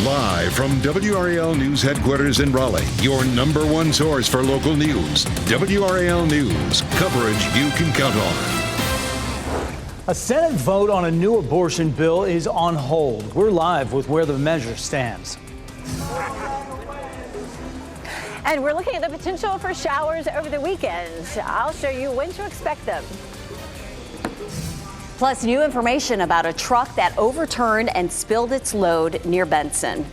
Live from WRAL News Headquarters in Raleigh, your number one source for local news. WRAL News, coverage you can count on. A Senate vote on a new abortion bill is on hold. We're live with where the measure stands. And we're looking at the potential for showers over the weekend. I'll show you when to expect them. Plus, new information about a truck that overturned and spilled its load near Benson.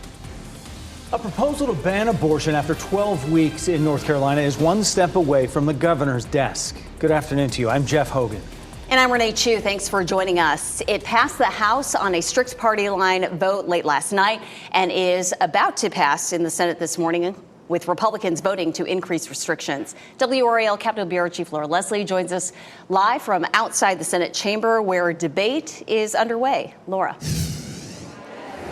A proposal to ban abortion after 12 weeks in North Carolina is one step away from the governor's desk. Good afternoon to you. I'm Jeff Hogan. And I'm Renee Chu. Thanks for joining us. It passed the House on a strict party line vote late last night and is about to pass in the Senate this morning, with Republicans voting to increase restrictions. WRAL Capitol Bureau Chief Laura Leslie joins us live from outside the Senate chamber where debate is underway. Laura.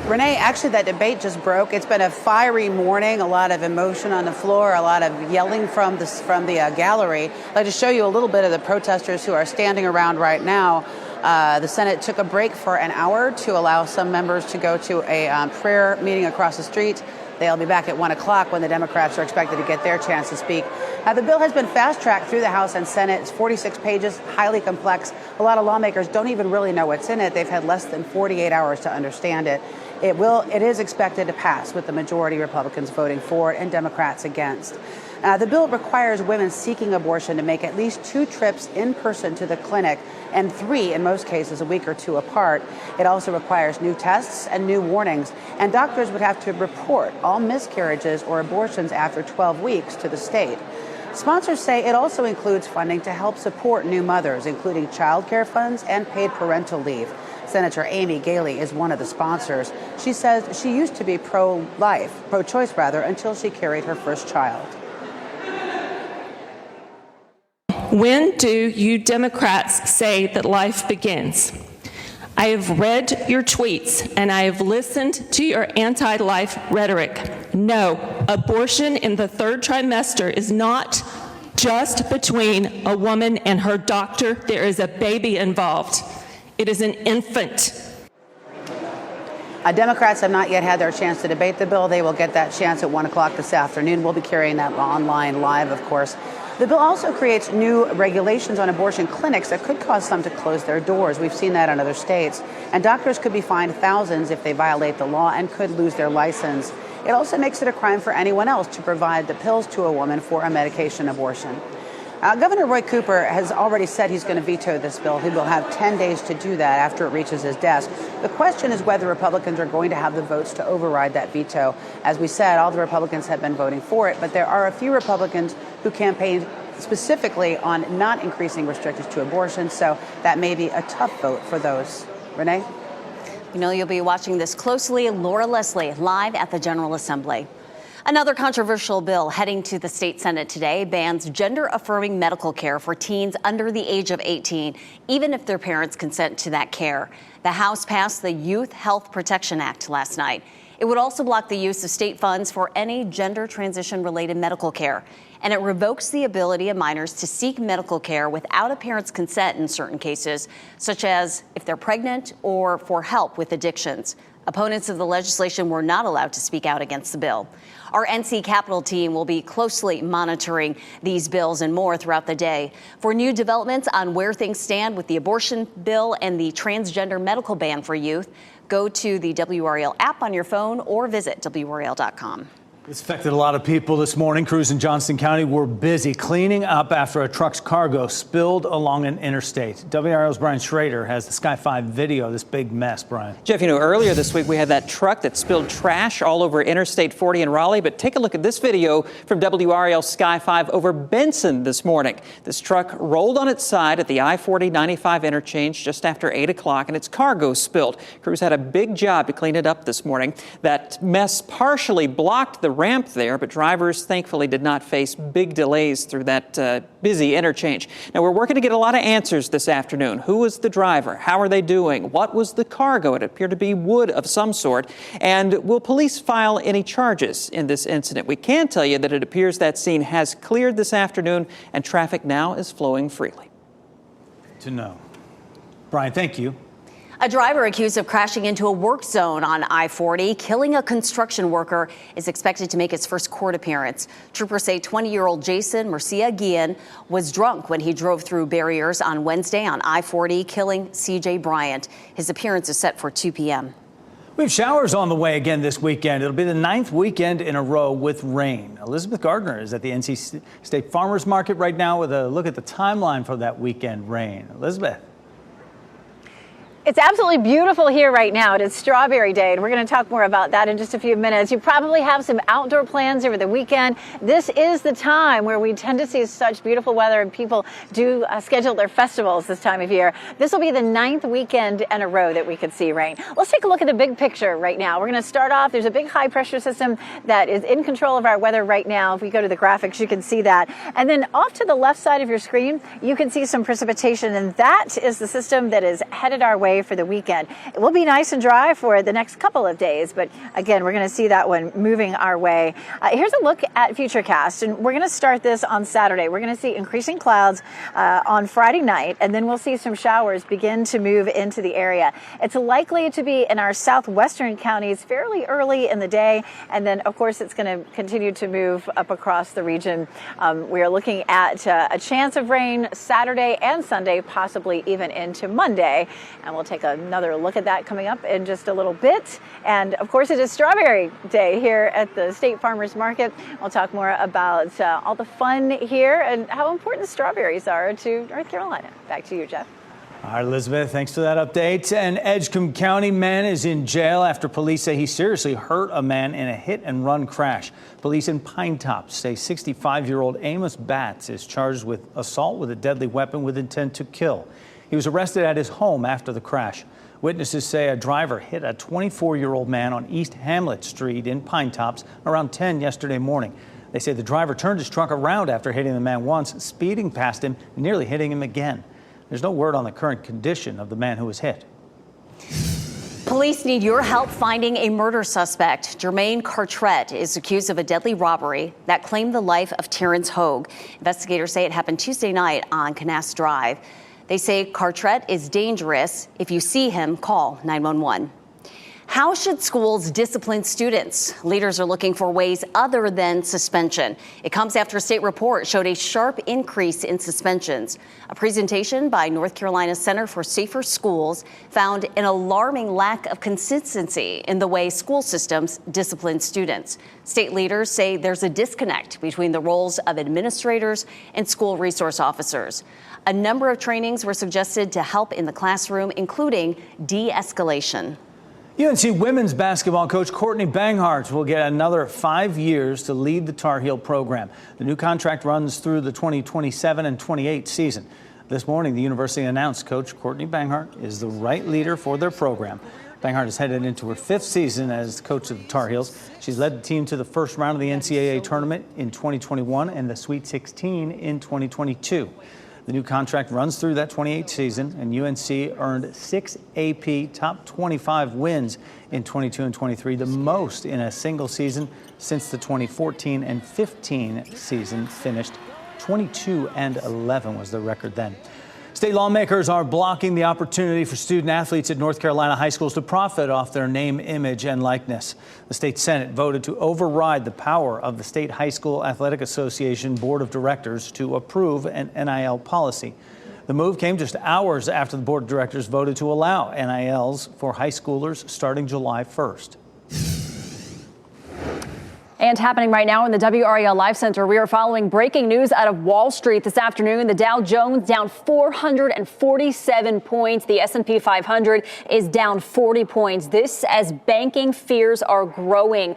Renee, actually that debate just broke. It's been a fiery morning, a lot of emotion on the floor, a lot of yelling from the gallery. I'd like to show you a little bit of the protesters who are standing around right now. The Senate took a break for an hour to allow some members to go to a prayer meeting across the street. They'll be back at 1 o'clock when the Democrats are expected to get their chance to speak. The bill has been fast-tracked through the House and Senate. It's 46 pages, highly complex. A lot of lawmakers don't even really know what's in it. They've had less than 48 hours to understand it. It is expected to pass with the majority Republicans voting for it and Democrats against. The bill requires women seeking abortion to make at least 2 trips in person to the clinic and 3, in most cases, a week or 2 apart. It also requires new tests and new warnings, and doctors would have to report all miscarriages or abortions after 12 weeks to the state. Sponsors say it also includes funding to help support new mothers, including child care funds and paid parental leave. Senator Amy Galey is one of the sponsors. She says she used to be pro-choice until she carried her first child. When do you Democrats say that life begins? I have read your tweets and I have listened to your anti-life rhetoric. No, abortion in the 3rd trimester is not just between a woman and her doctor. There is a baby involved. It is an infant. Democrats have not yet had their chance to debate the bill. They will get that chance at 1 o'clock this afternoon. We'll be carrying that online live, of course. The bill also creates new regulations on abortion clinics that could cause some to close their doors. We've seen that in other states. And doctors could be fined thousands if they violate the law and could lose their license. It also makes it a crime for anyone else to provide the pills to a woman for a medication abortion. Governor Roy Cooper has already said he's going to veto this bill. He will have 10 days to do that after it reaches his desk. The question is whether Republicans are going to have the votes to override that veto. As we said, all the Republicans have been voting for it, but there are a few Republicans who campaigned specifically on not increasing restrictions to abortion, so that may be a tough vote for those. Renee? You know you'll be watching this closely. Laura Leslie, live at the General Assembly. Another controversial bill heading to the state Senate today bans gender-affirming medical care for teens under the age of 18, even if their parents consent to that care. The House passed the Youth Health Protection Act last night. It would also block the use of state funds for any gender transition-related medical care. And it revokes the ability of minors to seek medical care without a parent's consent in certain cases, such as if they're pregnant or for help with addictions. Opponents of the legislation were not allowed to speak out against the bill. Our NC Capitol team will be closely monitoring these bills and more throughout the day. For new developments on where things stand with the abortion bill and the transgender medical ban for youth, go to the WRAL app on your phone or visit WRAL.com. This affected a lot of people this morning. Crews in Johnston County were busy cleaning up after a truck's cargo spilled along an interstate. WRAL's Brian Schrader has the Sky 5 video of this big mess, Brian. Jeff, earlier this week we had that truck that spilled trash all over Interstate 40 in Raleigh, but take a look at this video from WRAL Sky 5 over Benson this morning. This truck rolled on its side at the I-40-95 interchange just after 8 o'clock and its cargo spilled. Crews had a big job to clean it up this morning. That mess partially blocked the ramp there, but drivers thankfully did not face big delays through that busy interchange. Now, we're working to get a lot of answers this afternoon. Who was the driver? How are they doing? What was the cargo? It appeared to be wood of some sort. And will police file any charges in this incident? We can tell you that it appears that scene has cleared this afternoon and traffic now is flowing freely. To know. Brian, thank you. A driver accused of crashing into a work zone on I-40, killing a construction worker, is expected to make his first court appearance. Troopers say 20-year-old Jason Murcia-Guillen was drunk when he drove through barriers on Wednesday on I-40, killing C.J. Bryant. His appearance is set for 2 p.m. We have showers on the way again this weekend. It'll be the 9th weekend in a row with rain. Elizabeth Gardner is at the NC State Farmers Market right now with a look at the timeline for that weekend rain. Elizabeth. It's absolutely beautiful here right now. It is Strawberry Day, and we're going to talk more about that in just a few minutes. You probably have some outdoor plans over the weekend. This is the time where we tend to see such beautiful weather, and people do schedule their festivals this time of year. This will be the 9th weekend in a row that we could see rain. Let's take a look at the big picture right now. We're going to start off. There's a big high pressure system that is in control of our weather right now. If we go to the graphics, you can see that. And then off to the left side of your screen, you can see some precipitation, and that is the system that is headed our way for the weekend. It will be nice and dry for the next couple of days, but again, we're going to see that one moving our way. Here's a look at Futurecast, and we're going to start this on Saturday. We're going to see increasing clouds on Friday night, and then we'll see some showers begin to move into the area. It's likely to be in our southwestern counties fairly early in the day, and then of course it's going to continue to move up across the region. We are looking at a chance of rain Saturday and Sunday, possibly even into Monday, and we'll take another look at that coming up in just a little bit. And of course, it is Strawberry Day here at the State Farmers Market. We'll talk more about all the fun here and how important strawberries are to North Carolina. Back to you, Jeff. All right, Elizabeth, thanks for that update. An Edgecombe County man is in jail after police say he seriously hurt a man in a hit-and-run crash. Police in Pine Tops say 65-year-old Amos Batts is charged with assault with a deadly weapon with intent to kill. He was arrested at his home after the crash. Witnesses say a driver hit a 24-year-old man on East Hamlet Street in Pine Tops around 10 yesterday morning. They say the driver turned his truck around after hitting the man once, speeding past him, and nearly hitting him again. There's no word on the current condition of the man who was hit. Police need your help finding a murder suspect. Jermaine Cartret is accused of a deadly robbery that claimed the life of Terrence Hogue. Investigators say it happened Tuesday night on Canast Drive. They say Cartret is dangerous. If you see him, call 911. How should schools discipline students? Leaders are looking for ways other than suspension. It comes after a state report showed a sharp increase in suspensions. A presentation by North Carolina Center for Safer Schools found an alarming lack of consistency in the way school systems discipline students. State leaders say there's a disconnect between the roles of administrators and school resource officers. A number of trainings were suggested to help in the classroom, including de-escalation. UNC women's basketball coach Courtney Banghart will get another 5 years to lead the Tar Heel program. The new contract runs through the 2027 and 28 season. This morning, the university announced Coach Courtney Banghart is the right leader for their program. Banghart is headed into her 5th season as coach of the Tar Heels. She's led the team to the first round of the NCAA tournament in 2021 and the Sweet 16 in 2022. The new contract runs through that 28 season, and UNC earned 6 AP top 25 wins in 22 and 23, the most in a single season since the 2014 and 15 season finished. 22 and 11 was the record then. State lawmakers are blocking the opportunity for student athletes at North Carolina high schools to profit off their name, image, and likeness. The state Senate voted to override the power of the State High School Athletic Association Board of Directors to approve an NIL policy. The move came just hours after the Board of Directors voted to allow NILs for high schoolers starting July 1st. And happening right now in the WRAL Live Center, we are following breaking news out of Wall Street this afternoon. The Dow Jones down 447 points. The S&P 500 is down 40 points. This as banking fears are growing.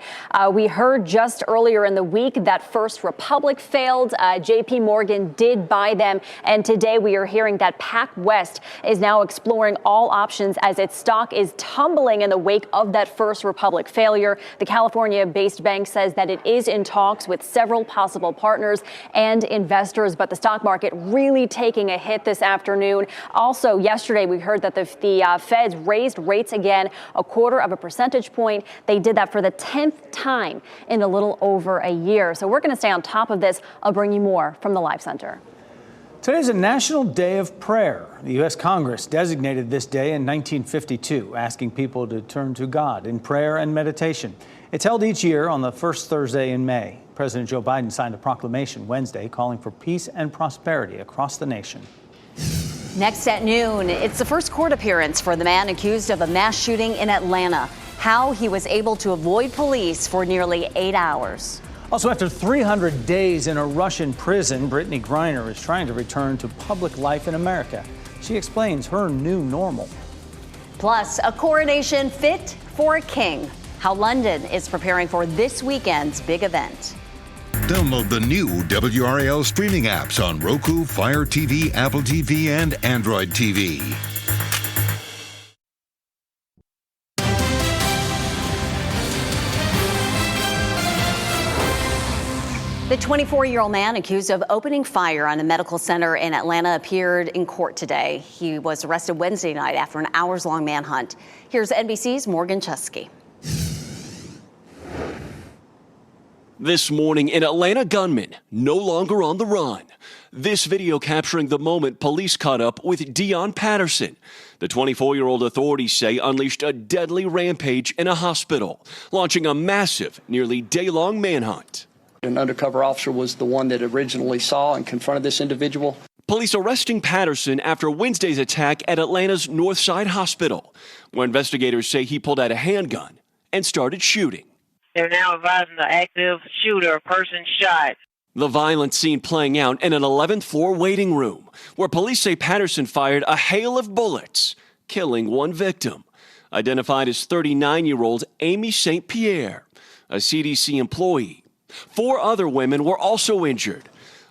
We heard just earlier in the week that First Republic failed. JP Morgan did buy them. And today we are hearing that PacWest is now exploring all options as its stock is tumbling in the wake of that First Republic failure. The California-based bank says that it is in talks with several possible partners and investors, but the stock market really taking a hit this afternoon. Also, yesterday we heard that the Feds raised rates again, 0.25 percentage point. They did that for the 10th time in a little over a year. So we're going to stay on top of this. I'll bring you more from the Live Center. Today's a National Day of Prayer. The U.S. Congress designated this day in 1952, asking people to turn to God in prayer and meditation. It's held each year on the first Thursday in May. President Joe Biden signed a proclamation Wednesday calling for peace and prosperity across the nation. Next at noon, it's the first court appearance for the man accused of a mass shooting in Atlanta. How he was able to avoid police for nearly 8 hours. Also, after 300 days in a Russian prison, Brittany Griner is trying to return to public life in America. She explains her new normal. Plus, a coronation fit for a king. How London is preparing for this weekend's big event. Download the new WRAL streaming apps on Roku, Fire TV, Apple TV, and Android TV. The 24-year-old man accused of opening fire on a medical center in Atlanta appeared in court today. He was arrested Wednesday night after an hours-long manhunt. Here's NBC's Morgan Chesky. This morning, an Atlanta gunman no longer on the run. This video capturing the moment police caught up with Dion Patterson. The 24-year-old authorities say unleashed a deadly rampage in a hospital, launching a massive, nearly day-long manhunt. An undercover officer was the one that originally saw and confronted this individual. Police arresting Patterson after Wednesday's attack at Atlanta's Northside Hospital, where investigators say he pulled out a handgun and started shooting. They're now advising the active shooter, person shot. The violent scene playing out in an 11th floor waiting room, where police say Patterson fired a hail of bullets, killing one victim, identified as 39-year-old Amy St. Pierre, a CDC employee. 4 other women were also injured.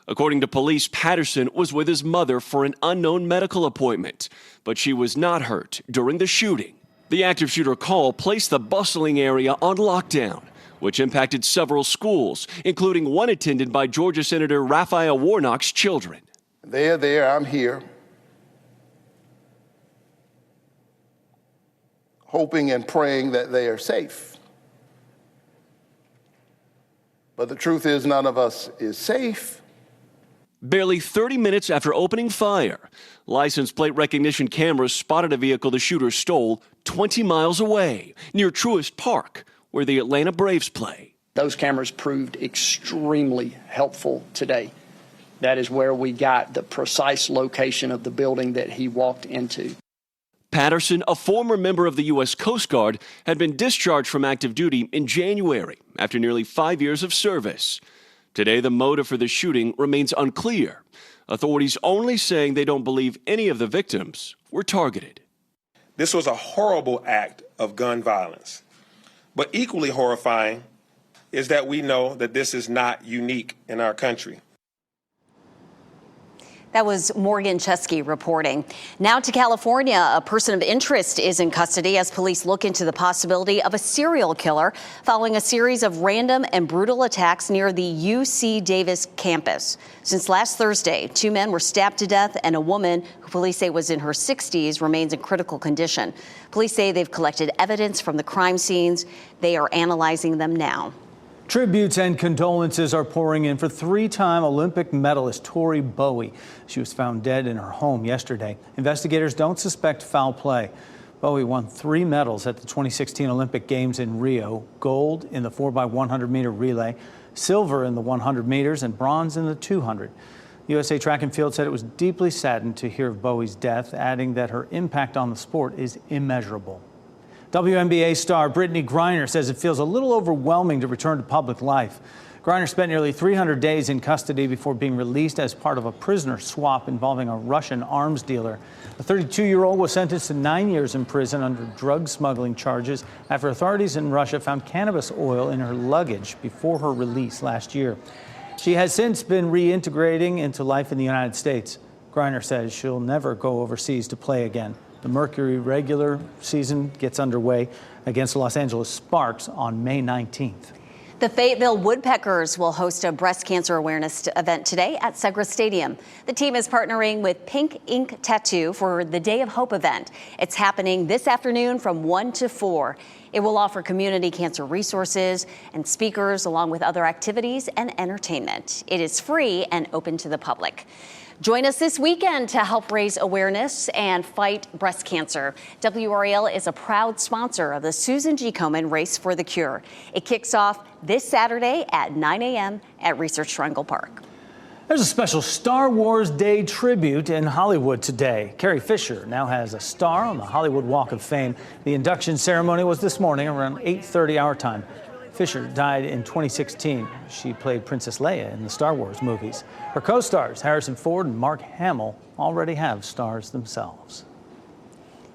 According to police, Patterson was with his mother for an unknown medical appointment, but she was not hurt during the shooting. The active shooter call placed the bustling area on lockdown, which impacted several schools, including one attended by Georgia Senator Raphael Warnock's children. They're there, I'm here, hoping and praying that they are safe. But the truth is, none of us is safe. Barely 30 minutes after opening fire, license plate recognition cameras spotted a vehicle the shooter stole 20 miles away, near Truist Park, where the Atlanta Braves play. Those cameras proved extremely helpful today. That is where we got the precise location of the building that he walked into. Patterson, a former member of the U.S. Coast Guard, had been discharged from active duty in January after nearly 5 years of service. Today, the motive for the shooting remains unclear. Authorities only saying they don't believe any of the victims were targeted. This was a horrible act of gun violence. But equally horrifying is that we know that this is not unique in our country. That was Morgan Chesky reporting. Now to California. A person of interest is in custody as police look into the possibility of a serial killer following a series of random and brutal attacks near the UC Davis campus. Since last Thursday, 2 men were stabbed to death and a woman, who police say was in her 60s, remains in critical condition. Police say they've collected evidence from the crime scenes. They are analyzing them now. Tributes and condolences are pouring in for 3-time Olympic medalist Tori Bowie. She was found dead in her home yesterday. Investigators don't suspect foul play. Bowie won 3 medals at the 2016 Olympic Games in Rio: gold in the 4x100 meter relay, silver in the 100 meters, and bronze in the 200. USA Track and Field said it was deeply saddened to hear of Bowie's death, adding that her impact on the sport is immeasurable. WNBA star Brittany Griner says it feels a little overwhelming to return to public life. Griner spent nearly 300 days in custody before being released as part of a prisoner swap involving a Russian arms dealer. The 32-year-old was sentenced to 9 years in prison under drug smuggling charges after authorities in Russia found cannabis oil in her luggage before her release last year. She has since been reintegrating into life in the United States. Griner says she'll never go overseas to play again. The Mercury regular season gets underway against the Los Angeles Sparks on May 19th. The Fayetteville Woodpeckers will host a breast cancer awareness event today at Segra Stadium. The team is partnering with Pink Ink Tattoo for the Day of Hope event. It's happening this afternoon from 1 to 4. It will offer community cancer resources and speakers along with other activities and entertainment. It is free and open to the public. Join us this weekend to help raise awareness and fight breast cancer. WRAL is a proud sponsor of the Susan G. Komen Race for the Cure. It kicks off this Saturday at 9 a.m. at Research Triangle Park. There's a special Star Wars Day tribute in Hollywood today. Carrie Fisher now has a star on the Hollywood Walk of Fame. The induction ceremony was this morning around 8:30 our time. Fisher died in 2016. She played Princess Leia in the Star Wars movies. Her co-stars, Harrison Ford and Mark Hamill, already have stars themselves.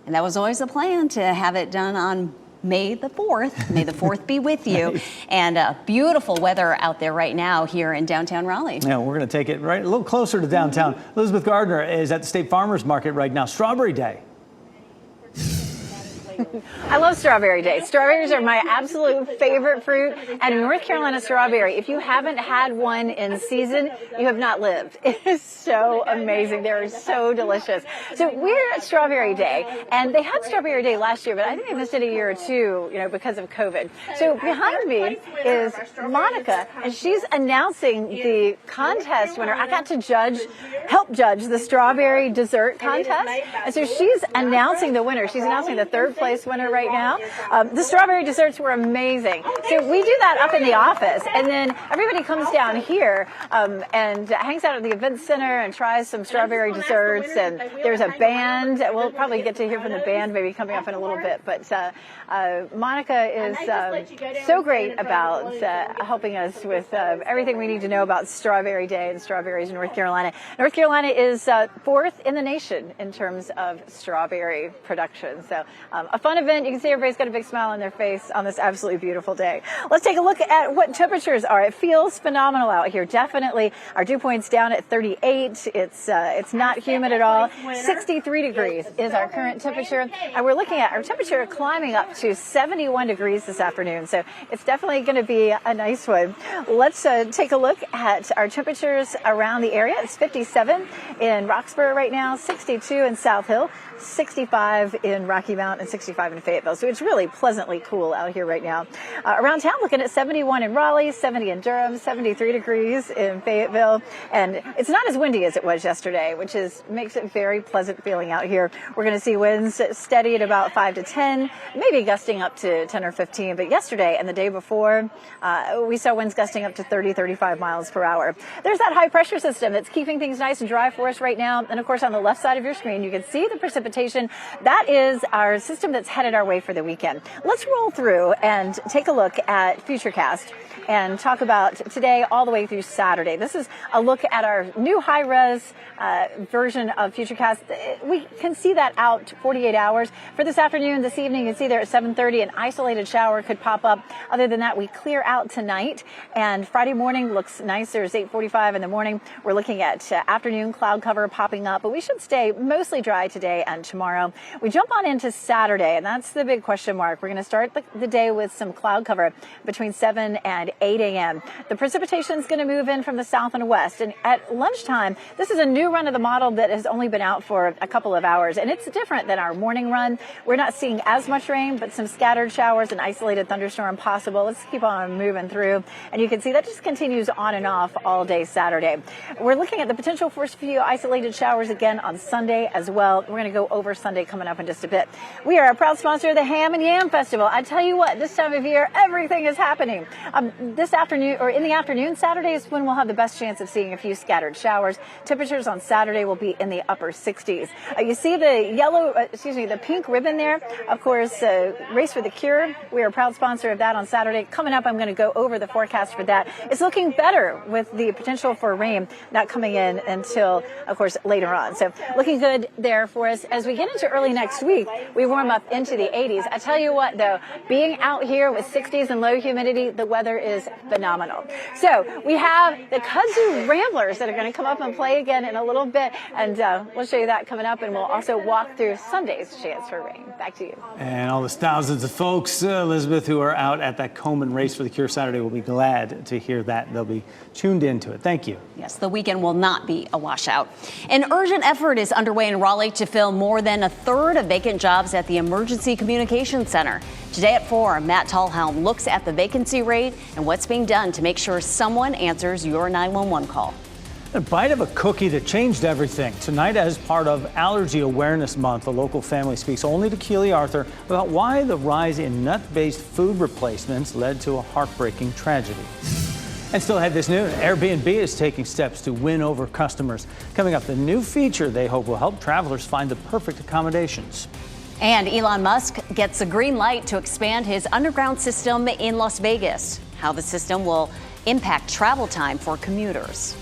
And that was always the plan, to have it done on May the 4th. May the 4th be with you. And beautiful weather out there right now here in downtown Raleigh. Yeah, we're going to take it right a little closer to downtown. Elizabeth Gardner is at the State Farmers Market right now. Strawberry Day. I love Strawberry Day. Strawberries are my absolute favorite fruit. And North Carolina strawberry, if you haven't had one in season, you have not lived. It is so amazing. They're so delicious. So we're at Strawberry Day, and they had Strawberry Day last year, but I think they missed it a year or two, because of COVID. So behind me is Monica, and she's announcing the contest winner. I got to help judge the strawberry dessert contest. And so she's announcing the winner. She's announcing the third place winner right now. The strawberry desserts were amazing. So we do that up in the office, and then everybody comes down here and hangs out at the event center and tries some strawberry desserts. And there's a band. We'll probably get to hear from the band maybe coming up in a little bit. But Monica is so great about helping us with everything we need to know about Strawberry Day and strawberries in North Carolina. North Carolina is fourth in the nation in terms of strawberry production. So a fun event. You can see everybody's got a big smile on their face on this absolutely beautiful day. Let's take a look at what temperatures are. It feels phenomenal out here. Definitely our dew point's down at 38. It's not humid at all. 63 degrees is our current temperature. And we're looking at our temperature climbing up to 71 degrees this afternoon. So it's definitely going to be a nice one. Let's take a look at our temperatures around the area. It's 57 in Roxborough right now, 62 in South Hill, 65 in Rocky Mount, and 65 in Fayetteville. So it's really pleasantly cool out here right now. Around town, looking at 71 in Raleigh, 70 in Durham, 73 degrees in Fayetteville. And it's not as windy as it was yesterday, which makes it very pleasant feeling out here. We're going to see winds steady at about 5 to 10, maybe gusting up to 10 or 15. But yesterday and the day before, we saw winds gusting up to 30, 35 miles per hour. There's that high pressure system that's keeping things nice and dry for us right now. And of course, on the left side of your screen, you can see the precipitation. That is our system that's headed our way for the weekend. Let's roll through and take a look at Futurecast and talk about today all the way through Saturday. This is a look at our new high-res version of Futurecast. We can see that out 48 hours. For this afternoon, this evening, you can see there at 7:30, an isolated shower could pop up. Other than that, we clear out tonight, and Friday morning looks nicer. It's 8:45 in the morning. We're looking at afternoon cloud cover popping up, but we should stay mostly dry today and tomorrow. We jump on into Saturday, and that's the big question mark. We're going to start the day with some cloud cover between 7 and 8 a.m. The precipitation is going to move in from the south and west, and at lunchtime, this is a new run of the model that has only been out for a couple of hours, and it's different than our morning run. We're not seeing as much rain, but some scattered showers and isolated thunderstorm possible. Let's keep on moving through, and you can see that just continues on and off all day Saturday. We're looking at the potential for a few isolated showers again on Sunday as well. We're going to go over Sunday coming up in just a bit. We are a proud sponsor of the Ham and Yam Festival. I tell you what, this time of year, everything is happening. This afternoon, or in the afternoon, Saturday is when we'll have the best chance of seeing a few scattered showers. Temperatures on Saturday will be in the upper 60s. You see the pink ribbon there? Of course, Race for the Cure. We are a proud sponsor of that on Saturday. Coming up, I'm going to go over the forecast for that. It's looking better with the potential for rain not coming in until, of course, later on. So looking good there for us. As we get into early next week, we warm up into the 80s. I tell you what, though, being out here with 60s and low humidity, the weather is phenomenal. So we have the Kudzu Ramblers that are going to come up and play again in a little bit, and we'll show you that coming up, and we'll also walk through Sunday's chance for rain. Back to you. And all the thousands of folks, Elizabeth, who are out at that Komen Race for the Cure Saturday will be glad to hear that. They'll be tuned into it. Thank you. Yes, the weekend will not be a washout. An urgent effort is underway in Raleigh to fill more than a third of vacant jobs at the Emergency Communications Center. Today at 4, Matt Tallhelm looks at the vacancy rate and what's being done to make sure someone answers your 911 call. A bite of a cookie that changed everything. Tonight, as part of Allergy Awareness Month, a local family speaks only to Keely Arthur about why the rise in nut-based food replacements led to a heartbreaking tragedy. And still ahead this noon, Airbnb is taking steps to win over customers. Coming up, the new feature they hope will help travelers find the perfect accommodations. And Elon Musk gets a green light to expand his underground system in Las Vegas. How the system will impact travel time for commuters.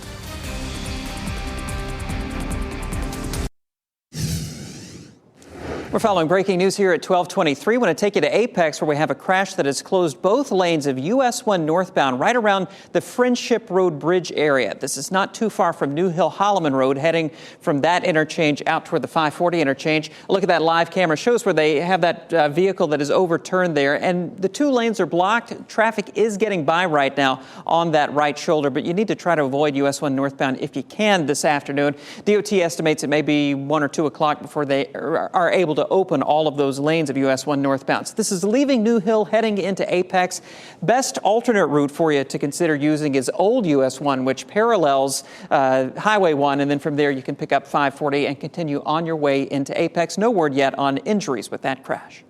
We're following breaking news here at 12:23. I want to take you to Apex, where we have a crash that has closed both lanes of US 1 northbound right around the Friendship Road Bridge area. This is not too far from New Hill Holloman Road, heading from that interchange out toward the 540 interchange. A look at that live camera shows where they have that vehicle that is overturned there, and the two lanes are blocked. Traffic is getting by right now on that right shoulder, but you need to try to avoid US 1 northbound if you can this afternoon. DOT estimates it may be 1 or 2 o'clock before they are able to open all of those lanes of US 1 northbound. So this is leaving New Hill, heading into Apex. Best alternate route for you to consider using is Old US 1, which parallels Highway 1, and then from there you can pick up 540 and continue on your way into Apex. No word yet on injuries with that crash.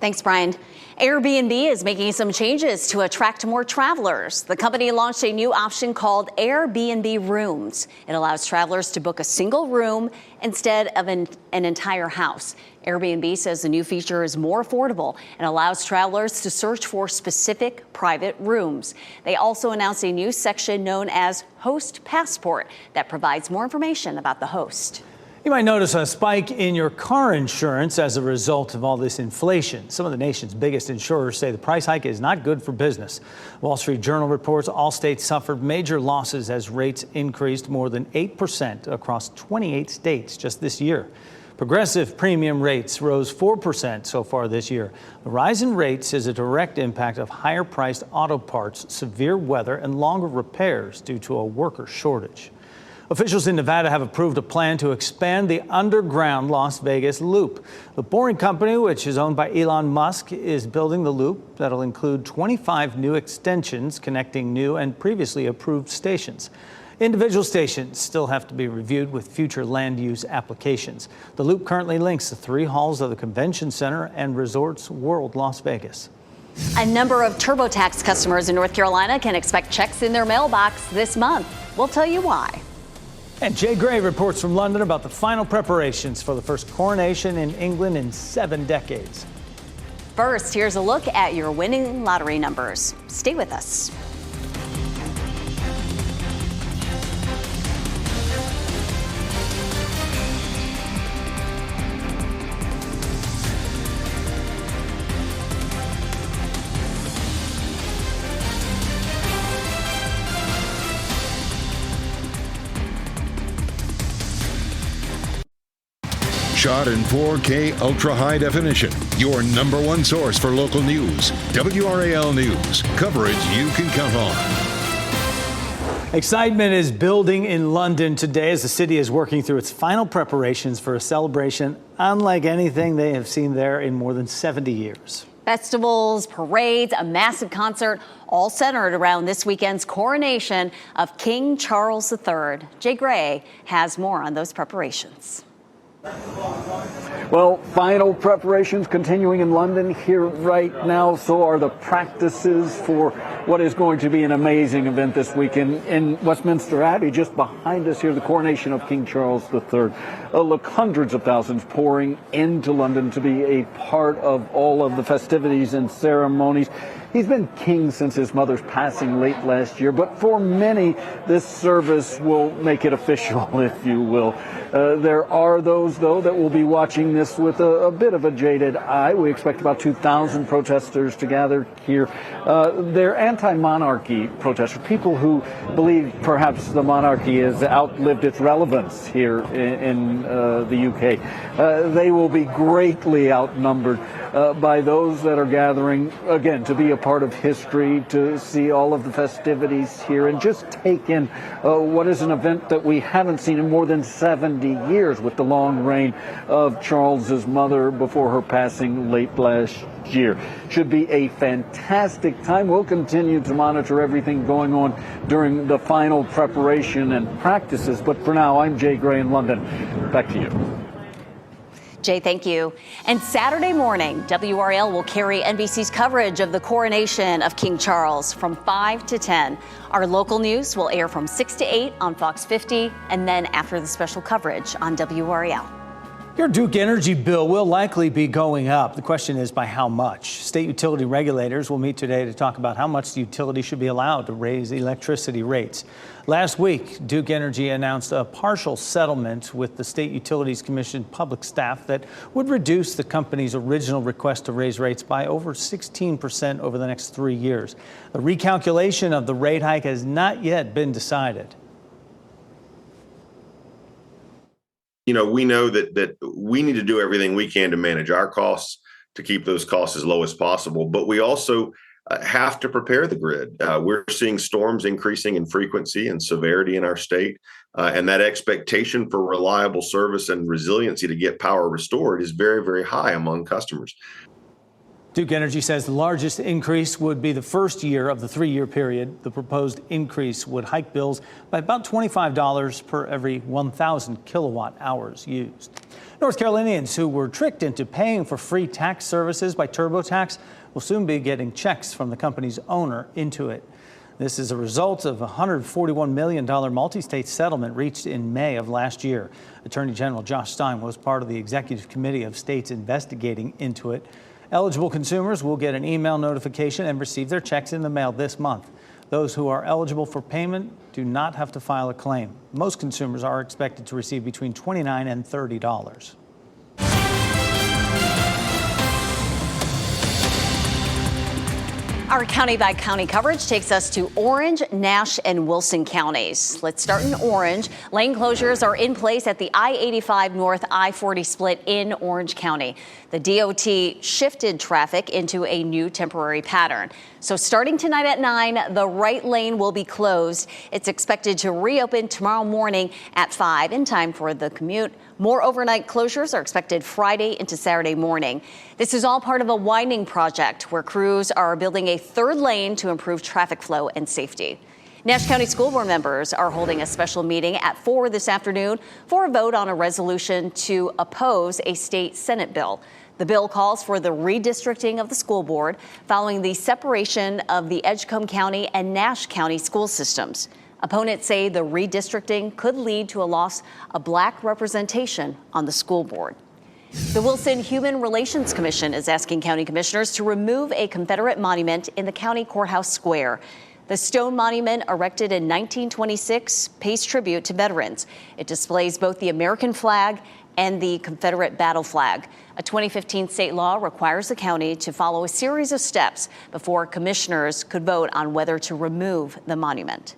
Thanks, Brian. Airbnb is making some changes to attract more travelers. The company launched a new option called Airbnb Rooms. It allows travelers to book a single room instead of an entire house. Airbnb says the new feature is more affordable and allows travelers to search for specific private rooms. They also announced a new section known as Host Passport that provides more information about the host. You might notice a spike in your car insurance as a result of all this inflation. Some of the nation's biggest insurers say the price hike is not good for business. Wall Street Journal reports Allstate suffered major losses as rates increased more than 8% across 28 states just this year. Progressive premium rates rose 4% so far this year. The rise in rates is a direct impact of higher-priced auto parts, severe weather, and longer repairs due to a worker shortage. Officials in Nevada have approved a plan to expand the underground Las Vegas Loop. The Boring Company, which is owned by Elon Musk, is building the loop that'll include 25 new extensions connecting new and previously approved stations. Individual stations still have to be reviewed with future land use applications. The loop currently links the 3 halls of the Convention Center and Resorts World Las Vegas. A number of TurboTax customers in North Carolina can expect checks in their mailbox this month. We'll tell you why. And Jay Gray reports from London about the final preparations for the first coronation in England in 7 decades. First, here's a look at your winning lottery numbers. Stay with us. Shot in 4K ultra high definition. Your number 1 source for local news. WRAL News. Coverage you can count on. Excitement is building in London today as the city is working through its final preparations for a celebration unlike anything they have seen there in more than 70 years. Festivals, parades, a massive concert, all centered around this weekend's coronation of King Charles III. Jay Gray has more on those preparations. Well, final preparations continuing in London here right now. So are the practices for what is going to be an amazing event this weekend in Westminster Abbey. Just behind us here, the coronation of King Charles III. Look, hundreds of thousands pouring into London to be a part of all of the festivities and ceremonies. He's been king since his mother's passing late last year, but for many, this service will make it official, if you will. There are those, though, that will be watching this with a bit of a jaded eye. We expect about 2,000 protesters to gather here. They're anti-monarchy protesters, people who believe perhaps the monarchy has outlived its relevance here in the UK. They will be greatly outnumbered by those that are gathering, again, to be a part of history, to see all of the festivities here and just take in what is an event that we haven't seen in more than 70 years with the long reign of Charles's mother before her passing late last next year. Should be a fantastic time. We'll continue to monitor everything going on during the final preparation and practices. But for now, I'm Jay Gray in London. Back to you. Jay, thank you. And Saturday morning, WRAL will carry NBC's coverage of the coronation of King Charles from 5 to 10. Our local news will air from 6 to 8 on Fox 50, and then after the special coverage on WRAL. Your Duke Energy bill will likely be going up. The question is by how much? State utility regulators will meet today to talk about how much the utility should be allowed to raise electricity rates. Last week, Duke Energy announced a partial settlement with the State Utilities Commission public staff that would reduce the company's original request to raise rates by over 16% over the next 3 years. The recalculation of the rate hike has not yet been decided. You know, we know that we need to do everything we can to manage our costs, to keep those costs as low as possible. But we also have to prepare the grid. We're seeing storms increasing in frequency and severity in our state. And that expectation for reliable service and resiliency to get power restored is very, very high among customers. Duke Energy says the largest increase would be the first year of the 3-year period. The proposed increase would hike bills by about $25 per every 1,000 kilowatt hours used. North Carolinians who were tricked into paying for free tax services by TurboTax will soon be getting checks from the company's owner, Intuit. This is a result of a $141 million multi-state settlement reached in May of last year. Attorney General Josh Stein was part of the executive committee of states investigating Intuit. Eligible consumers will get an email notification and receive their checks in the mail this month. Those who are eligible for payment do not have to file a claim. Most consumers are expected to receive between $29 and $30. Our county-by-county coverage takes us to Orange, Nash, and Wilson counties. Let's start in Orange. Lane closures are in place at the I-85 North I-40 split in Orange County. The DOT shifted traffic into a new temporary pattern. So starting tonight at 9, the right lane will be closed. It's expected to reopen tomorrow morning at 5 in time for the commute. More overnight closures are expected Friday into Saturday morning. This is all part of a widening project where crews are building a third lane to improve traffic flow and safety. Nash County School Board members are holding a special meeting at 4 this afternoon for a vote on a resolution to oppose a state Senate bill. The bill calls for the redistricting of the school board following the separation of the Edgecombe County and Nash County school systems. Opponents say the redistricting could lead to a loss of black representation on the school board. The Wilson Human Relations Commission is asking county commissioners to remove a Confederate monument in the county courthouse square. The stone monument, erected in 1926, pays tribute to veterans. It displays both the American flag and the Confederate battle flag. A 2015 state law requires the county to follow a series of steps before commissioners could vote on whether to remove the monument.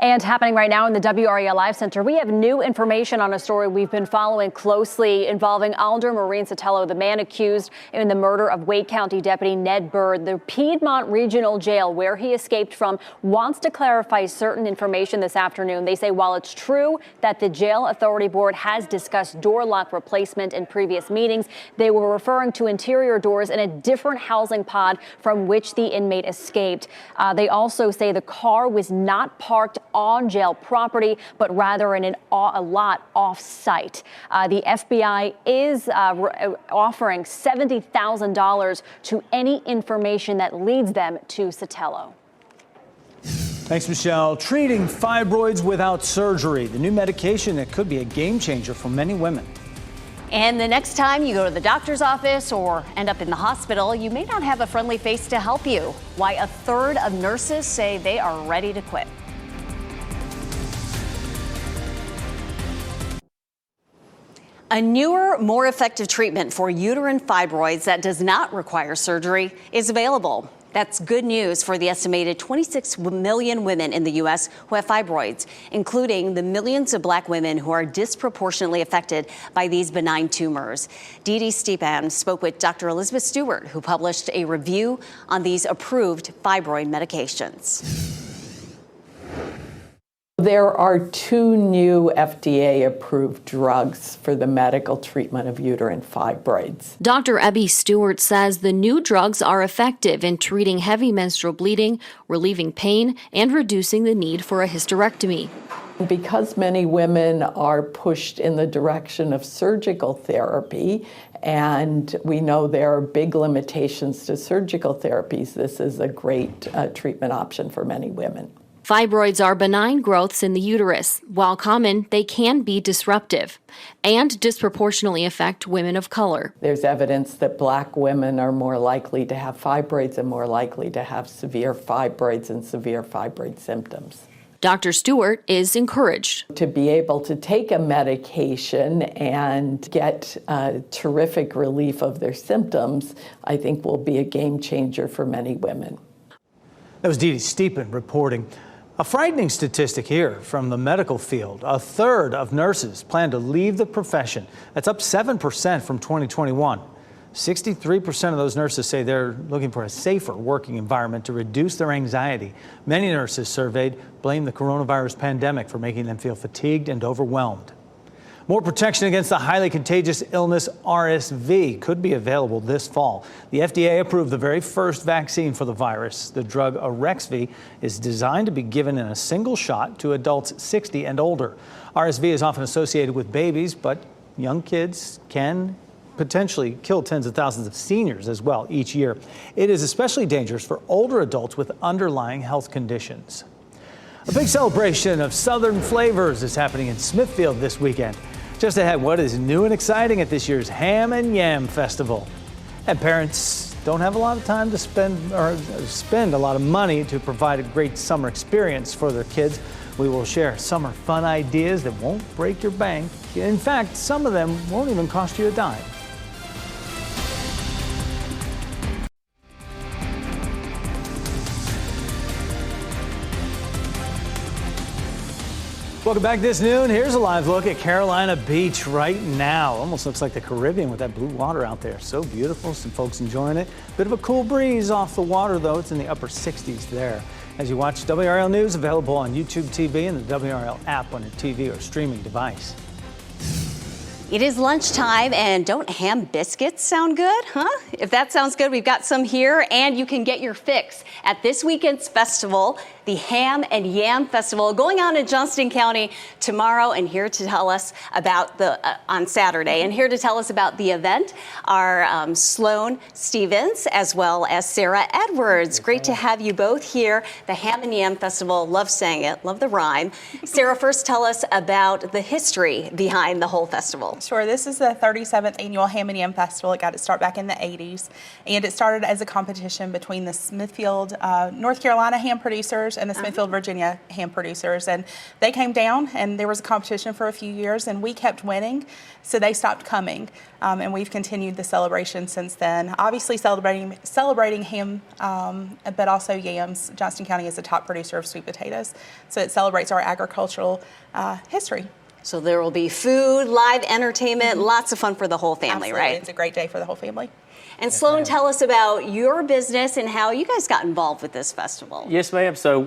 And happening right now in the WRAL Live Center, we have new information on a story we've been following closely involving Alder Maureen Sotelo, the man accused in the murder of Wake County Deputy Ned Bird. The Piedmont Regional Jail, where he escaped from, wants to clarify certain information this afternoon. They say while it's true that the Jail Authority Board has discussed door lock replacement in previous meetings, they were referring to interior doors in a different housing pod from which the inmate escaped. They also say the car was not parked on jail property, but rather in a lot off-site. The FBI is offering $70,000 to any information that leads them to Sotelo. Thanks, Michelle. Treating fibroids without surgery, the new medication that could be a game changer for many women. And the next time you go to the doctor's office or end up in the hospital, you may not have a friendly face to help you. Why a third of nurses say they are ready to quit. A newer, more effective treatment for uterine fibroids that does not require surgery is available. That's good news for the estimated 26 million women in the U.S. who have fibroids, including the millions of black women who are disproportionately affected by these benign tumors. Dee Dee Stepan spoke with Dr. Elizabeth Stewart, who published a review on these approved fibroid medications. there are 2 new FDA-approved drugs for the medical treatment of uterine fibroids. Dr. Abby Stewart says the new drugs are effective in treating heavy menstrual bleeding, relieving pain, and reducing the need for a hysterectomy. Because many women are pushed in the direction of surgical therapy, and we know there are big limitations to surgical therapies, this is a great treatment option for many women. Fibroids are benign growths in the uterus. While common, they can be disruptive and disproportionately affect women of color. There's evidence that Black women are more likely to have fibroids and more likely to have severe fibroids and severe fibroid symptoms. Dr. Stewart is encouraged to be able to take a medication and get terrific relief of their symptoms. I think will be a game changer for many women. That was Dee Dee Steepen reporting. A frightening statistic here from the medical field. A third of nurses plan to leave the profession. That's up 7% from 2021. 63% of those nurses say they're looking for a safer working environment to reduce their anxiety. Many nurses surveyed blame the coronavirus pandemic for making them feel fatigued and overwhelmed. More protection against the highly contagious illness RSV could be available this fall. The FDA approved the very first vaccine for the virus. The drug Arexvy is designed to be given in a single shot to adults 60 and older. RSV is often associated with babies, but young kids can potentially kill tens of thousands of seniors as well each year. It is especially dangerous for older adults with underlying health conditions. A big celebration of Southern flavors is happening in Smithfield this weekend. Just ahead, what is new and exciting at this year's Ham and Yam Festival? And parents don't have a lot of time to spend a lot of money to provide a great summer experience for their kids. We will share summer fun ideas that won't break your bank. In fact, some of them won't even cost you a dime. Welcome back this noon. Here's a live look at Carolina Beach right now. Almost looks like the Caribbean with that blue water out there. So beautiful. Some folks enjoying it. Bit of a cool breeze off the water, though. It's in the upper 60s there. As you watch WRAL News, available on YouTube TV and the WRAL app on your TV or streaming device. It is lunchtime, and don't ham biscuits sound good, huh? If that sounds good, we've got some here, and you can get your fix at this weekend's festival, the Ham and Yam Festival, going on in Johnston County tomorrow. And here to tell us about on Saturday, and here to tell us about the event are Sloan Stevens as well as Sarah Edwards. Great to have you both here. The Ham and Yam Festival, love saying it, love the rhyme. Sarah, first tell us about the history behind the whole festival. Sure. This is the 37th annual Ham and Yam Festival. It got its start back in the 80s, and it started as a competition between the Smithfield, North Carolina ham producers and the Smithfield, Virginia ham producers. And they came down, and there was a competition for a few years, and we kept winning, so they stopped coming. And we've continued the celebration since then. Obviously celebrating ham, but also yams. Johnston County is the top producer of sweet potatoes, so it celebrates our agricultural history. So there will be food, live entertainment, lots of fun for the whole family, Absolutely. right? It's a great day for the whole family. And Sloan, tell us about your business and how you guys got involved with this festival. Yes, ma'am. So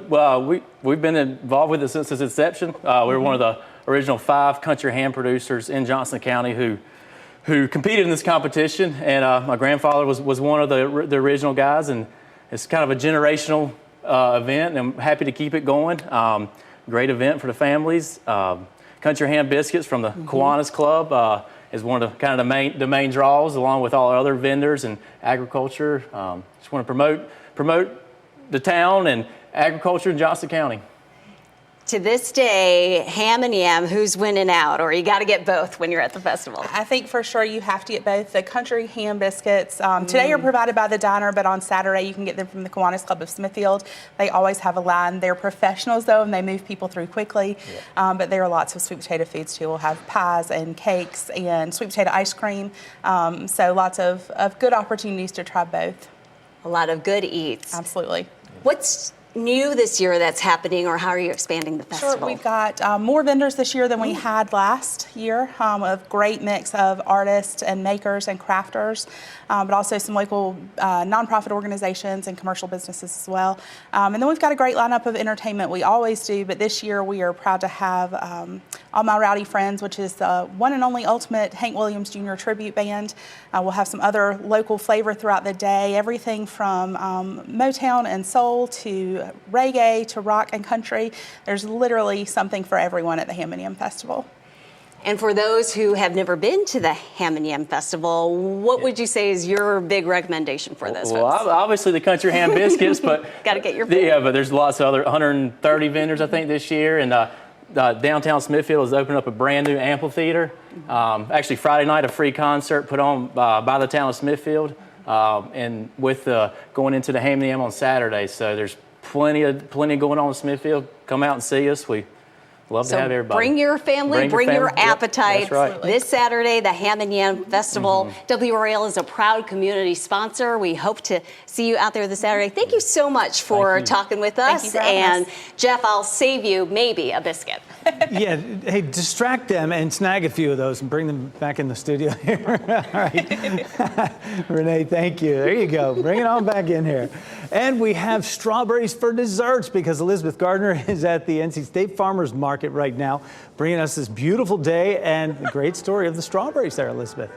we've been involved with it since its inception. We were one of the original 5 country ham producers in Johnston County who competed in this competition, and my grandfather was one of the original guys, and it's kind of a generational event, and I'm happy to keep it going. Great event for the families. Country Ham Biscuits from the Kiwanis Club is one of the main draws, along with all our other vendors and agriculture. Just want to promote the town and agriculture in Johnston County. To this day, ham and yam, who's winning out? Or you got to get both when you're at the festival? I think for sure you have to get both. The country ham biscuits today are provided by the diner, but on Saturday you can get them from the Kiwanis Club of Smithfield. They always have a line. They're professionals though, and they move people through quickly. But there are lots of sweet potato foods too. We'll have pies and cakes and sweet potato ice cream. So lots of good opportunities to try both. A lot of good eats. Absolutely. What's new this year that's happening, or how are you expanding the festival? Sure, we've got more vendors this year than we had last year, a great mix of artists and makers and crafters, but also some local nonprofit organizations and commercial businesses as well. And then we've got a great lineup of entertainment. We always do, but this year we are proud to have All My Rowdy Friends, which is the one and only ultimate Hank Williams Jr. tribute band. We'll have some other local flavor throughout the day, everything from Motown and soul to reggae to rock and country. There's literally something for everyone at the Ham and Yam Festival. And for those who have never been to the Ham and Yam Festival, what would you say is your big recommendation for this? Well, obviously the country ham biscuits, but got to get your yeah, but there's lots of other 130 vendors I think this year, and downtown Smithfield has opened up a brand new amphitheater. Actually, Friday night a free concert put on by the town of Smithfield, and with going into the Ham and Yam on Saturday. So there's plenty going on in Smithfield. Come out and see us. We love to have everybody. Bring your family, bring your appetite. Yep, that's right. This Saturday, the Ham and Yam Festival. WRAL is a proud community sponsor. We hope to see you out there this Saturday. Thank you so much for talking with us. And Jeff, I'll save you maybe a biscuit. Yeah, hey, distract them and snag a few of those and bring them back in the studio here. All right. Renee, thank you. There you go. Bring it on back in here. And we have strawberries for desserts because Elizabeth Gardner is at the NC State Farmers Market right now, bringing us this beautiful day and the great story of the strawberries there, Elizabeth.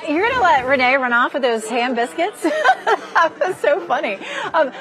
You're going to let Renee run off with those ham biscuits? That was so funny. And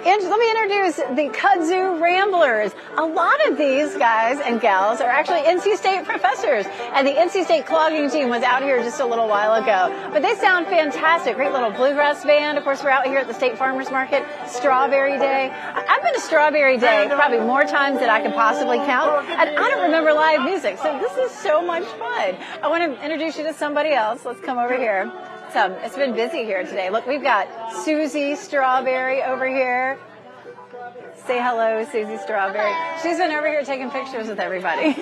let me introduce the Kudzu Ramblers. A lot of these guys and gals are actually NC State professors, and the NC State clogging team was out here just a little while ago. But they sound fantastic. Great little bluegrass band. Of course, we're out here at the State Farmers Market. Strawberry Day. I've been to Strawberry Day probably more times than I can possibly count, and I don't remember live music, so this is so much fun. I want to introduce you to somebody else. Let's come over here. So it's been busy here today. Look, we've got Susie Strawberry over here. Say hello, Susie Strawberry. She's been over here taking pictures with everybody.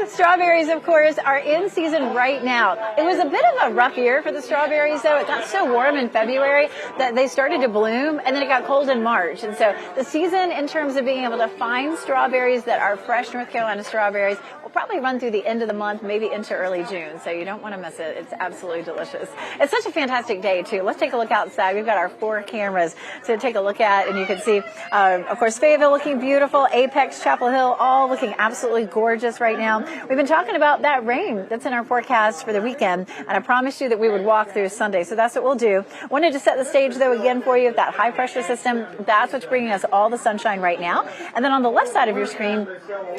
Strawberries, of course, are in season right now. It was a bit of a rough year for the strawberries, though. It got so warm in February that they started to bloom, and then it got cold in March. And so the season, in terms of being able to find strawberries that are fresh North Carolina strawberries, will probably run through the end of the month, maybe into early June. So you don't want to miss it. It's absolutely delicious. It's such a fantastic day, too. Let's take a look outside. We've got our 4 cameras to take a look at, and you can see, of course, Fayetteville looking beautiful, Apex, Chapel Hill, all looking absolutely gorgeous right now. We've been talking about that rain that's in our forecast for the weekend, and I promised you that we would walk through Sunday, so that's what we'll do. Wanted to set the stage, though, again for you, that high pressure system. That's what's bringing us all the sunshine right now. And then on the left side of your screen,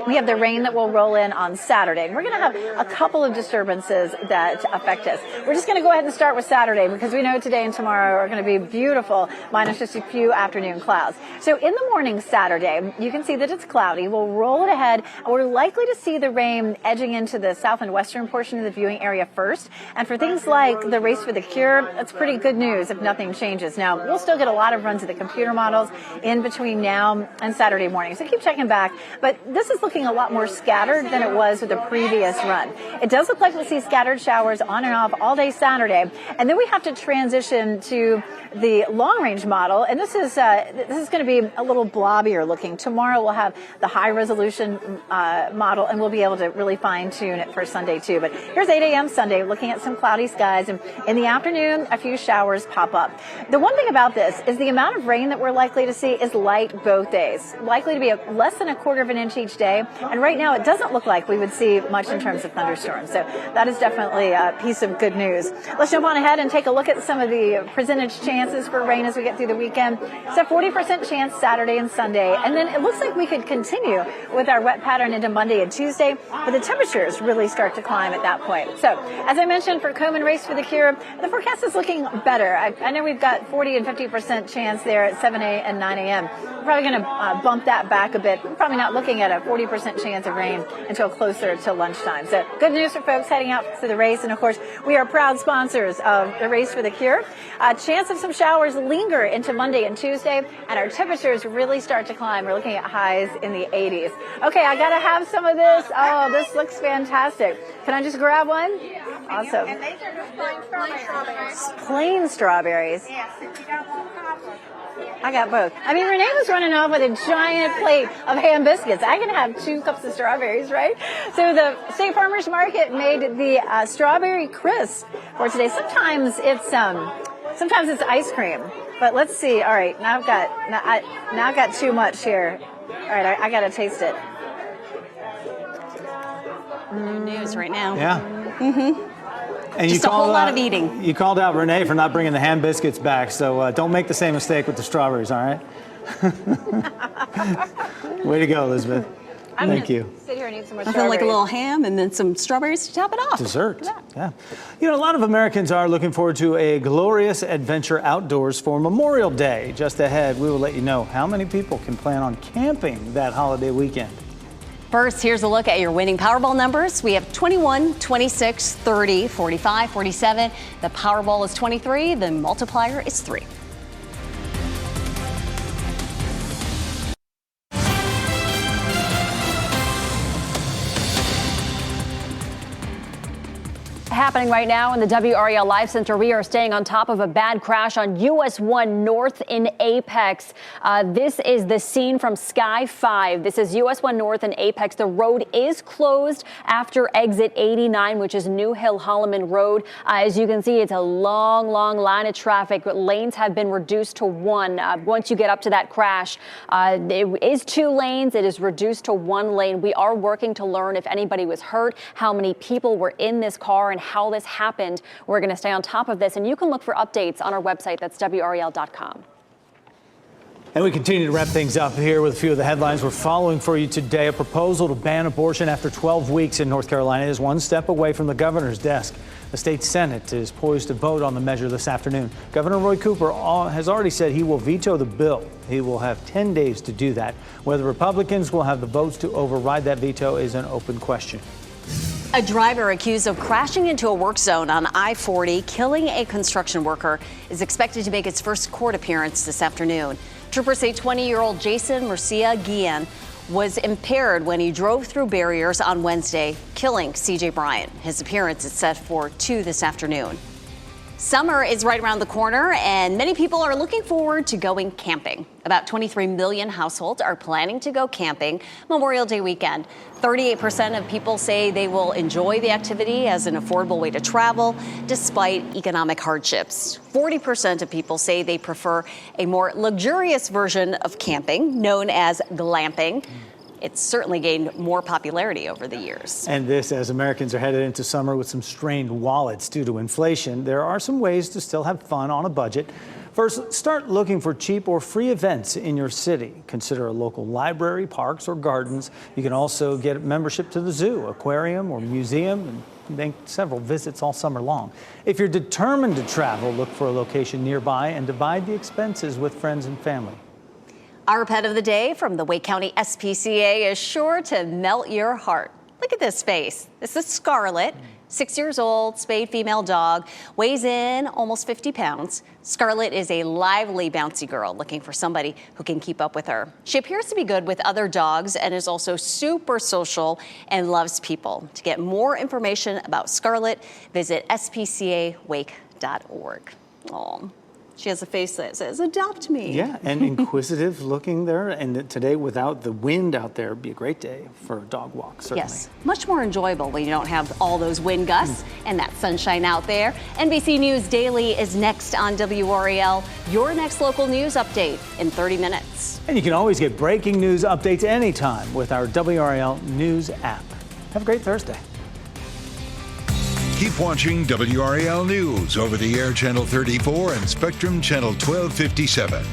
we have the rain that will roll in on Saturday. And we're going to have a couple of disturbances that affect us. We're just going to go ahead and start with Saturday because we know today and tomorrow are going to be beautiful, minus just a few afternoon clouds. So in the morning Saturday, you can see that it's cloudy. We'll roll it ahead, and we're likely to see the rain edging into the south and western portion of the viewing area first. And for things like the race for the cure, that's pretty good news if nothing changes. Now, we'll still get a lot of runs of the computer models in between now and Saturday morning, so keep checking back. But this is looking a lot more scattered than it was with the previous run. It does look like we'll see scattered showers on and off all day Saturday, and then we have to transition to the long-range model, and this is going to be a little blobbier looking. Tomorrow we'll have the high-resolution model, and we'll be able to really fine-tune it for Sunday too. But here's 8 a.m. Sunday, looking at some cloudy skies, and in the afternoon, a few showers pop up. The one thing about this is the amount of rain that we're likely to see is light both days, likely to be less than 1/4 of an inch each day, and right now it doesn't look like we would see much in terms of thunderstorms. So that is definitely a piece of good news. Let's jump on ahead and take a look at some of the percentage chances for rain as we get through the weekend. It's a 40% chance Saturday and Sunday, and then it looks like we could continue with our wet pattern into Monday and Tuesday, but the temperatures really start to climb at that point. So, as I mentioned, for Komen Race for the Cure, the forecast is looking better. I know we've got 40 and 50% chance there at 7 and 9 a.m. We're probably going to bump that back a bit. We're probably not looking at a 40% chance of rain until closer to lunchtime. So, good news for folks heading out for the race, and of course, we are proud sponsors of the Race for the Cure. Chance of some showers linger into Monday and Tuesday, and our temperatures really start to climb. We're looking at highs in the 80s. Okay, I got to have some of this. Oh, this looks fantastic. Can I just grab one? Awesome. And these are just plain strawberries. Plain strawberries. Yes, if you don't want copper. I got both. I mean, Renee was running off with a giant plate of ham biscuits. I can have 2 cups of strawberries, right? So the State Farmers Market made the strawberry crisp for today. Sometimes it's ice cream, but let's see. All right, now I've got too much here. All right, I got to taste it. Good news right now. Yeah. Mm-hmm. And just a whole lot of eating. You called out Renee for not bringing the ham biscuits back, so don't make the same mistake with the strawberries, all right? Way to go, Elizabeth. Thank you. Sit here and eat some more Nothing like a little ham and then some strawberries to top it off. Dessert. Yeah. You know, a lot of Americans are looking forward to a glorious adventure outdoors for Memorial Day. Just ahead, we will let you know how many people can plan on camping that holiday weekend. First, here's a look at your winning Powerball numbers. We have 21, 26, 30, 45, 47. The Powerball is 23. The multiplier is 3. Happening right now in the WRAL Live Center, we are staying on top of a bad crash on US 1 North in Apex. This is the scene from Sky 5. This is US 1 North in Apex. The road is closed after exit 89, which is New Hill Holloman Road. As you can see, it's a long line of traffic. Lanes have been reduced to 1. Once you get up to that crash, it is 2 lanes. It is reduced to 1 lane. We are working to learn if anybody was hurt, how many people were in this car, and how this happened. We're going to stay on top of this, and you can look for updates on our website. That's WRAL.com. And we continue to wrap things up here with a few of the headlines we're following for you today. A proposal to ban abortion after 12 weeks in North Carolina is one step away from the governor's desk. The state Senate is poised to vote on the measure this afternoon. Governor Roy Cooper has already said he will veto the bill. He will have 10 days to do that. Whether Republicans will have the votes to override that veto is an open question. A driver accused of crashing into a work zone on I-40, killing a construction worker, is expected to make its first court appearance this afternoon. Troopers say 20-year-old Jason Murcia Guillen was impaired when he drove through barriers on Wednesday, killing C.J. Bryant. His appearance is set for 2 this afternoon. Summer is right around the corner, and many people are looking forward to going camping. About 23 million households are planning to go camping Memorial Day weekend. 38% of people say they will enjoy the activity as an affordable way to travel, despite economic hardships. 40% of people say they prefer a more luxurious version of camping, known as glamping. It's certainly gained more popularity over the years. And this as Americans are headed into summer with some strained wallets due to inflation. There are some ways to still have fun on a budget. First, start looking for cheap or free events in your city. Consider a local library, parks, or gardens. You can also get membership to the zoo, aquarium, or museum, and make several visits all summer long. If you're determined to travel, look for a location nearby and divide the expenses with friends and family. Our pet of the day from the Wake County SPCA is sure to melt your heart. Look at this face. This is Scarlett, 6 years old, spayed female dog, weighs in almost 50 pounds. Scarlett is a lively, bouncy girl looking for somebody who can keep up with her. She appears to be good with other dogs and is also super social and loves people. To get more information about Scarlett, visit spcawake.org. Aw. She has a face that says, adopt me. Yeah, and inquisitive looking there. And today, without the wind out there, would be a great day for a dog walk, certainly. Yes, much more enjoyable when you don't have all those wind gusts and that sunshine out there. NBC News Daily is next on WRAL, your next local news update in 30 minutes. And you can always get breaking news updates anytime with our WRAL News app. Have a great Thursday. Keep watching WRAL News over the air Channel 34 and Spectrum Channel 1257.